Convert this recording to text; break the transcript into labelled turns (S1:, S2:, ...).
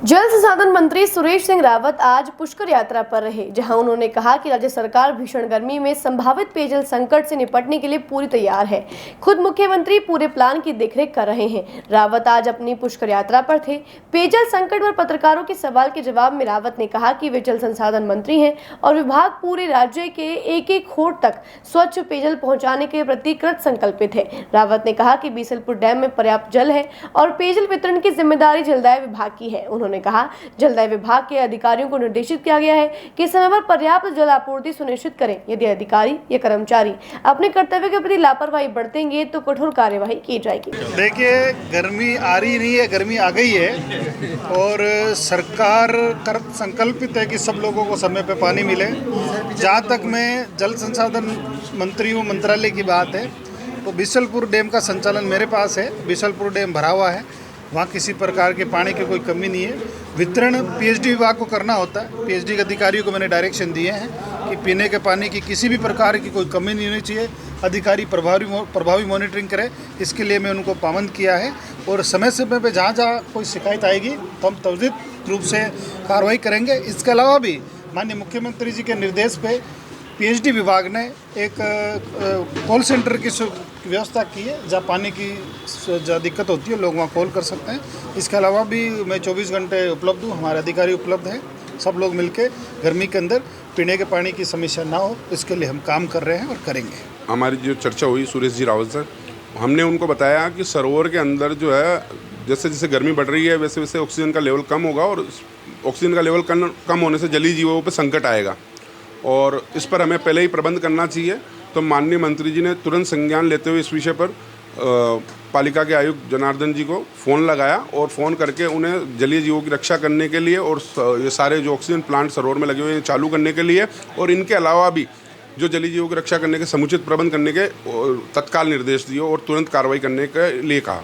S1: जल संसाधन मंत्री सुरेश सिंह रावत आज पुष्कर यात्रा पर रहे, जहां उन्होंने कहा कि राज्य सरकार भीषण गर्मी में संभावित पेयजल संकट से निपटने के लिए पूरी तैयार है। खुद मुख्यमंत्री पूरे प्लान की देखरेख कर रहे हैं। रावत आज अपनी पुष्कर यात्रा पर थे। पेयजल संकट पर पत्रकारों के सवाल के जवाब में रावत ने कहा कि वे जल संसाधन मंत्री हैं और विभाग पूरे राज्य के एक एक खोट तक स्वच्छ पेयजल पहुँचाने के प्रति कृत संकल्पित है। रावत ने कहा कि बीसलपुर डैम में पर्याप्त जल है और पेयजल वितरण की जिम्मेदारी जलदाय विभाग की है। उन्होंने कहा, जलदाय विभाग के अधिकारियों को निर्देशित किया गया है कि समय पर पर्याप्त जल आपूर्ति सुनिश्चित करें। यदि अधिकारी या कर्मचारी अपने कर्तव्य के प्रति लापरवाही बरतेंगे तो कठोर कार्यवाही की जाएगी।
S2: देखिए, गर्मी आ रही नहीं है, गर्मी आ गई है और सरकार संकल्पित है कि सब लोगों को समय पे पानी मिले। जहाँ तक मैं जल संसाधन मंत्री हूँ, मंत्रालय की बात है, तो बीसलपुर डैम का संचालन मेरे पास है। बीसलपुर डैम भरा हुआ है, वहाँ किसी प्रकार के पानी की कोई कमी नहीं है। वितरण पीएचडी विभाग को करना होता है। पीएचडी के अधिकारियों को मैंने डायरेक्शन दिए हैं कि पीने के पानी की किसी भी प्रकार की कोई कमी नहीं होनी चाहिए। अधिकारी प्रभावी मॉनिटरिंग करें, इसके लिए मैं उनको पाबंद किया है। और समय समय पे जहाँ जहाँ कोई शिकायत आएगी तो हम त्वरित रूप से कार्रवाई करेंगे। इसके अलावा भी माननीय मुख्यमंत्री जी के निर्देश पे पीएचडी विभाग ने एक कॉल सेंटर की व्यवस्था की है, जहाँ पानी की जहाँ दिक्कत होती है लोग वहाँ कॉल कर सकते हैं। इसके अलावा भी मैं 24 घंटे उपलब्ध हूँ, हमारे अधिकारी उपलब्ध हैं। सब लोग मिलके गर्मी के अंदर पीने के पानी की समस्या ना हो, इसके लिए हम काम कर रहे हैं और करेंगे।
S3: हमारी जो चर्चा हुई सुरेश जी रावत सर, हमने उनको बताया कि सरोवर के अंदर जो है जैसे जैसे गर्मी बढ़ रही है वैसे वैसे ऑक्सीजन का लेवल कम होगा और ऑक्सीजन का लेवल कम होने से जलीय जीवों पर संकट आएगा और इस पर हमें पहले ही प्रबंध करना चाहिए। तो माननीय मंत्री जी ने तुरंत संज्ञान लेते हुए इस विषय पर पालिका के आयुक्त जनार्दन जी को फ़ोन लगाया और फ़ोन करके उन्हें जलीय जीवों की रक्षा करने के लिए और ये सारे जो ऑक्सीजन प्लांट सरोवर में लगे हुए हैं चालू करने के लिए और इनके अलावा भी जो जलीय जीवों की रक्षा करने के समुचित प्रबंध करने के तत्काल निर्देश दिए और तुरंत कार्रवाई करने के लिए कहा।